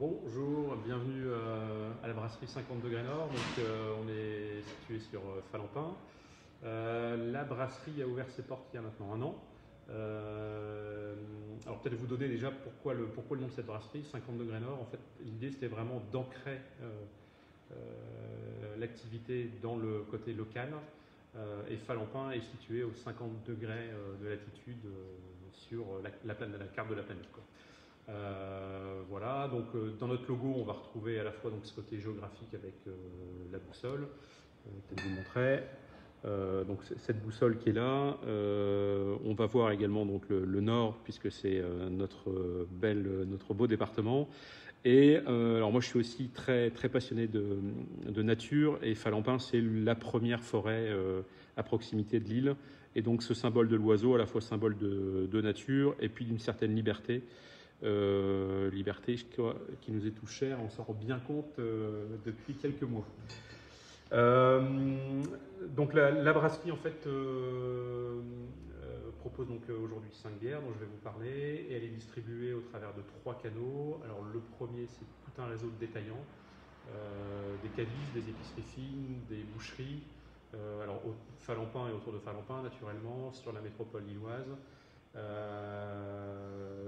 Bonjour, bienvenue à la brasserie 50 degrés Nord. On est situé sur Falampin. La brasserie a ouvert ses portes il y a maintenant un an. Alors peut-être vous donner déjà pourquoi le nom de cette brasserie, 50 degrés Nord. En fait, l'idée c'était vraiment d'ancrer l'activité dans le côté local. Et Falampin est situé aux 50 degrés de latitude sur la carte de la planète, quoi. Voilà, donc dans notre logo, on va retrouver à la fois donc, ce côté géographique avec la boussole, peut-être vous montrer. Donc cette boussole qui est là, on va voir également donc le nord puisque c'est notre beau département. Et alors moi je suis aussi très très passionné de nature et Falampin c'est la première forêt à proximité de l'île et donc ce symbole de l'oiseau à la fois symbole de nature et puis d'une certaine liberté. Liberté qui nous est tout chère, on s'en rend bien compte depuis quelques mois. Donc la brasserie en fait propose donc aujourd'hui 5 bières dont je vais vous parler et elle est distribuée au travers de 3 canaux. Alors le premier c'est tout un réseau de détaillants, des cavistes, des épiceries fines, des boucheries. Alors au Falampin et autour de Falampin naturellement, sur la métropole lilloise.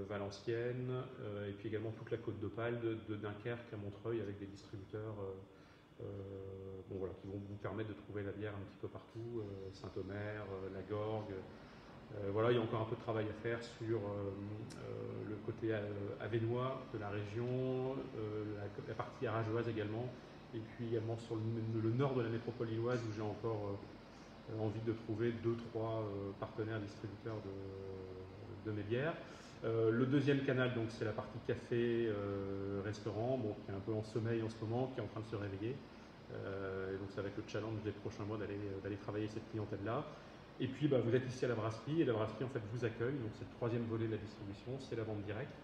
Valenciennes, et puis également toute la côte d'Opale, de Dunkerque à Montreuil, avec des distributeurs bon, voilà, qui vont vous permettre de trouver la bière un petit peu partout, Saint-Omer, la Gorgue. Voilà, il y a encore un peu de travail à faire sur le côté avénois de la région, la partie arageoise également, et puis également sur le nord de la métropole lilloise où j'ai encore envie de trouver 2-3 partenaires distributeurs de mes bières. Le deuxième canal, donc, c'est la partie café, restaurant, bon, qui est un peu en sommeil en ce moment, qui est en train de se réveiller. Et donc, ça va être le challenge des prochains mois d'aller travailler cette clientèle-là. Et puis, bah, vous êtes ici à la brasserie, et la brasserie, en fait, vous accueille. Donc, c'est le troisième volet de la distribution, c'est la vente directe.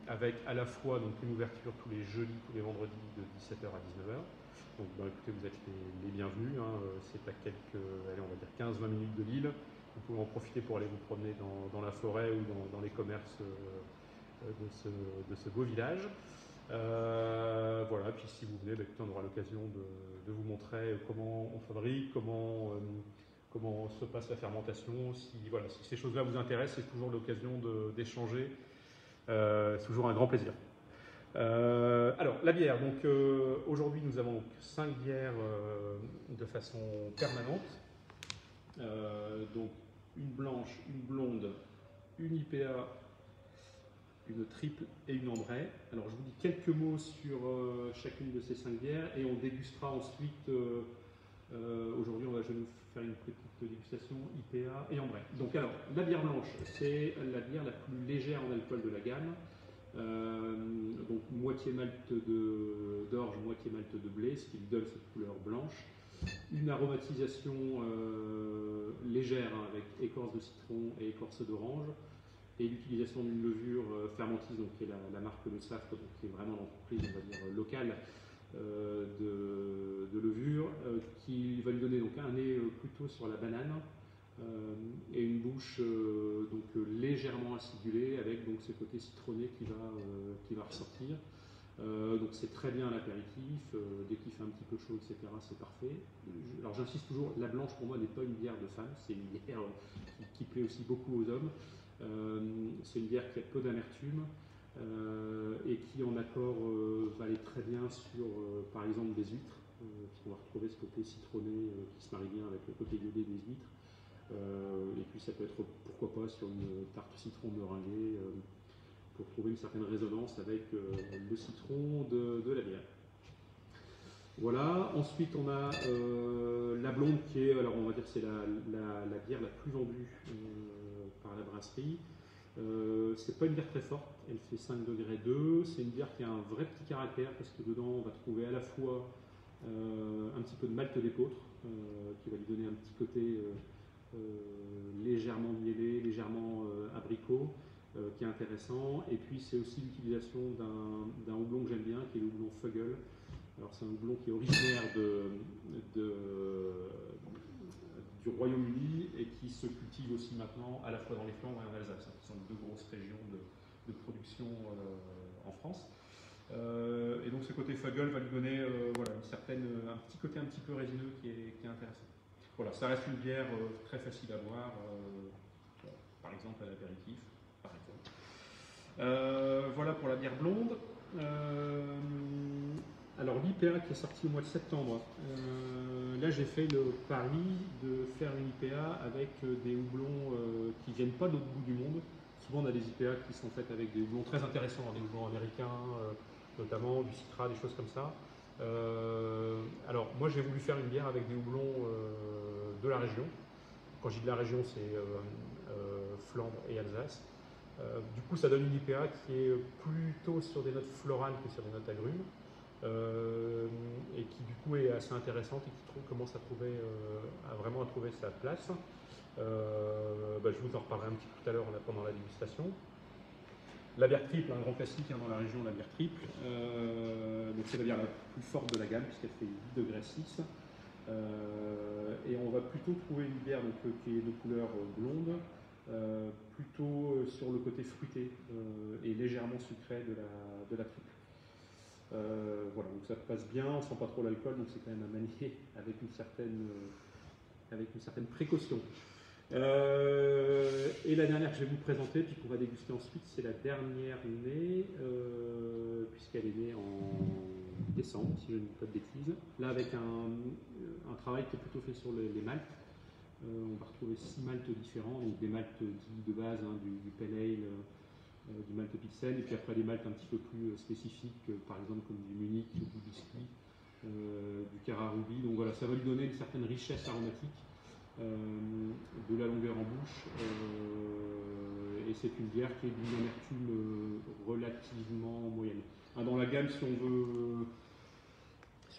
Avec à la fois donc, une ouverture tous les jeudis, tous les vendredis de 17h à 19h. Donc bah, écoutez, vous êtes les bienvenus, hein. C'est à quelques, allez, on va dire 15-20 minutes de l'île. Vous pouvez en profiter pour aller vous promener dans la forêt ou dans les commerces de ce beau village. Voilà, puis si vous venez, bah, écoutez, on aura l'occasion de vous montrer comment on fabrique, comment se passe la fermentation. Voilà, si ces choses-là vous intéressent, c'est toujours l'occasion d'échanger. C'est toujours un grand plaisir. Alors, la bière. Donc, aujourd'hui, nous avons 5 bières de façon permanente. Donc, une blanche, une blonde, une IPA, une triple et une ambrée. Alors, je vous dis quelques mots sur chacune de ces 5 bières et on dégustera ensuite. Aujourd'hui, je vais vous faire une petite dégustation IPA et ambrée. Donc, alors, la bière blanche, c'est la bière la plus légère en alcool de la gamme. Donc moitié malt d'orge, moitié malt de blé, ce qui lui donne cette couleur blanche. Une aromatisation légère hein, avec écorce de citron et écorce d'orange. Et l'utilisation d'une levure fermentise, donc, qui est la marque Le Safre, donc, qui est vraiment l'entreprise on va dire, locale de levure, qui va lui donner donc, un nez plutôt sur la banane. Et une bouche légèrement acidulée avec donc, ce côté citronné qui va ressortir. Donc c'est très bien à l'apéritif, dès qu'il fait un petit peu chaud, etc., c'est parfait. Alors j'insiste toujours, la blanche pour moi n'est pas une bière de femme, c'est une bière qui plaît aussi beaucoup aux hommes. C'est une bière qui a peu d'amertume et qui en accord va aller très bien sur par exemple des huîtres, puisqu'on va retrouver ce côté citronné qui se marie bien avec le côté iodé des huîtres. Et puis ça peut être pourquoi pas sur une tarte citron meringuée pour trouver une certaine résonance avec le citron de la bière. Voilà, ensuite on a la blonde qui est, alors on va dire c'est la bière la plus vendue par la brasserie. C'est pas une bière très forte, elle fait 5 degrés 2, c'est une bière qui a un vrai petit caractère parce que dedans on va trouver à la fois un petit peu de malt d'épeautre qui va lui donner un petit côté légèrement mielé, légèrement abricot, qui est intéressant. Et puis c'est aussi l'utilisation d'un houblon que j'aime bien, qui est le houblon Fuggle. Alors c'est un houblon qui est originaire du Royaume-Uni et qui se cultive aussi maintenant à la fois dans les Flandres et en Alsace, qui sont deux grosses régions de production en France. Et donc ce côté Fuggle va lui donner voilà, un petit côté un petit peu résineux qui est intéressant. Voilà, ça reste une bière très facile à boire, par exemple à l'apéritif, par exemple. Voilà pour la bière blonde. Alors l'IPA qui est sorti au mois de septembre, là j'ai fait le pari de faire une IPA avec des houblons qui viennent pas de l'autre bout du monde. Souvent on a des IPA qui sont faites avec des houblons très intéressants, des houblons américains notamment, du Citra, des choses comme ça. Alors moi j'ai voulu faire une bière avec des houblons de la région. Quand je dis de la région, c'est Flandre et Alsace. Du coup, ça donne une IPA qui est plutôt sur des notes florales que sur des notes agrumes, et qui du coup est assez intéressante et qui commence vraiment à trouver sa place. Je vous en reparlerai un petit peu tout à l'heure pendant la dégustation. La bière triple, un grand classique dans la région, la bière triple. Donc c'est la bière la plus forte de la gamme puisqu'elle fait 10 degrés 6. Et on va plutôt trouver une bière qui est de couleur blonde, plutôt sur le côté fruité et légèrement sucré de la triple. Voilà, donc ça passe bien, on ne sent pas trop l'alcool, donc c'est quand même à manier avec une certaine précaution. Et la dernière que je vais vous présenter, puis qu'on va déguster ensuite, c'est la dernière née, puisqu'elle est née en décembre, si je ne dis pas de bêtises. Là, avec un travail qui est plutôt fait sur les maltes. On va retrouver 6 maltes différents, donc des maltes dits de base, du Pale Ale, du malt Pilsen, et puis après des maltes un petit peu plus spécifiques, par exemple comme du Munich, du Biscuit, du Cara Ruby. Donc voilà, ça va lui donner une certaine richesse aromatique, de la longueur en bouche, et c'est une bière qui est d'une amertume relativement moyenne. Dans la gamme, si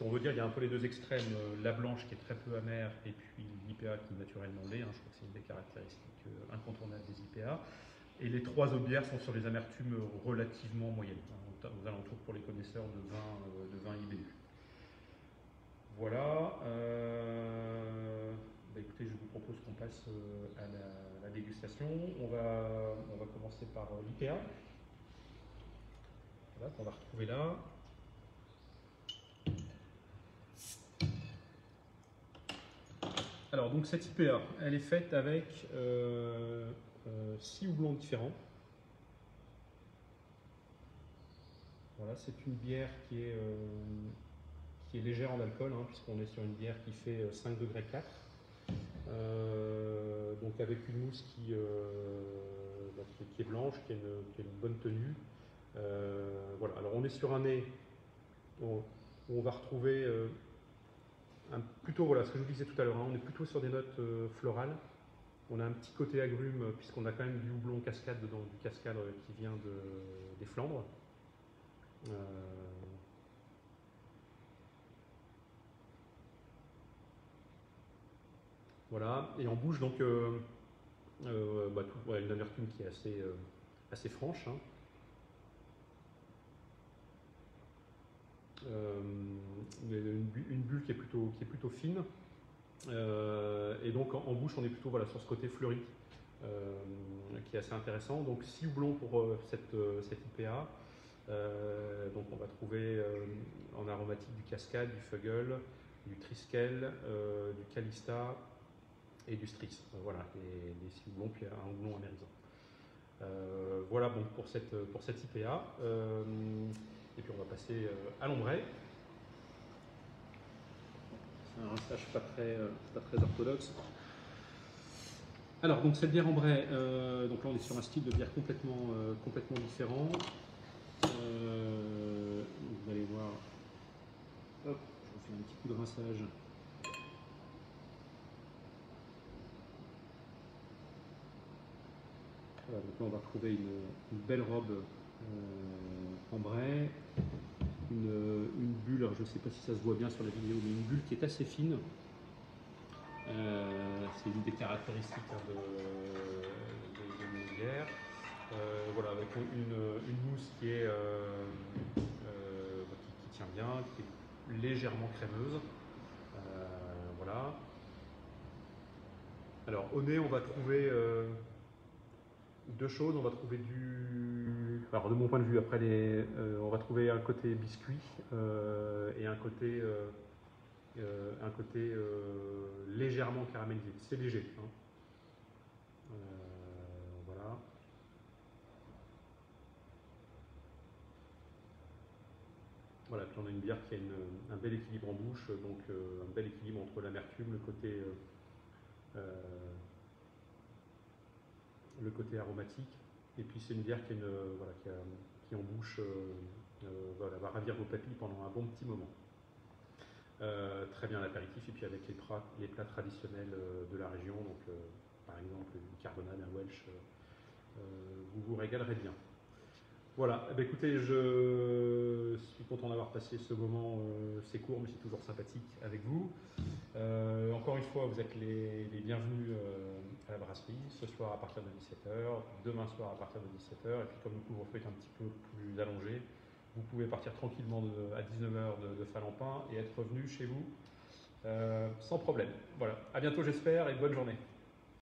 on veut dire, il y a un peu les deux extrêmes, la blanche qui est très peu amère et puis l'IPA qui naturellement l'est, je crois que c'est une des caractéristiques incontournables des IPA. Et les trois autres bières sont sur les amertumes relativement moyennes, aux alentours pour les connaisseurs de vin IBU. Voilà. Écoutez, je vous propose qu'on passe à la dégustation. On va commencer par l'IPA, voilà, qu'on va retrouver là. Alors, donc cette IPA, elle est faite avec 6 houblons différents. Voilà, c'est une bière qui est légère en alcool, puisqu'on est sur une bière qui fait 5 degrés 4. Donc avec une mousse qui est blanche, qui a une bonne tenue. Voilà, alors on est sur un nez où on va retrouver plutôt, voilà, ce que je vous disais tout à l'heure, on est plutôt sur des notes florales. On a un petit côté agrume, puisqu'on a quand même du houblon cascade dedans, du cascade qui vient des Flandres. Voilà, et en bouche, donc, une amertume qui est assez franche. Une bulle qui est plutôt fine. Et donc en bouche, on est plutôt sur ce côté fleuri qui est assez intéressant. Donc 6 houblons pour cette IPA. Donc on va trouver en aromatique du Cascade, du Fuggle, du Triskel, du Calista et du Strix. Voilà, les 6 houblons, puis un houblon américain. Voilà donc pour cette IPA. Et puis on va passer à l'ombrée. C'est un rinçage pas très orthodoxe. Alors donc cette bière ambrée, donc là on est sur un style de bière complètement différent. Vous allez voir, hop, je vous fais un petit coup de rinçage. Voilà, donc là on va retrouver une belle robe ambrée, une bulle, alors je ne sais pas si ça se voit bien sur la vidéo, mais une bulle qui est assez fine. C'est une des caractéristiques de nos bières. Voilà, avec une mousse qui tient bien, qui est légèrement crémeuse. Voilà. Alors au nez, on va trouver deux choses. On va trouver alors de mon point de vue, après on va trouver un côté biscuit et un côté légèrement caramélisé. C'est léger. Hein. Voilà. Voilà, puis on a une bière qui a un bel équilibre en bouche, donc un bel équilibre entre l'amertume, le côté aromatique, et puis c'est une bière qui en bouche voilà, va ravir vos papilles pendant un bon petit moment. Très bien l'apéritif, et puis avec les plats traditionnels de la région, donc par exemple une carbonade, un Welsh, vous vous régalerez bien. Voilà, eh bien, écoutez, je suis content d'avoir passé ce moment, c'est court mais c'est toujours sympathique avec vous. Encore une fois, vous êtes les bienvenus à la brasserie, ce soir à partir de 17h, demain soir à partir de 17h, et puis comme le couvre-feu est un petit peu plus allongé, vous pouvez partir tranquillement à 19h de Falampin et être revenu chez vous sans problème. Voilà, à bientôt j'espère et bonne journée.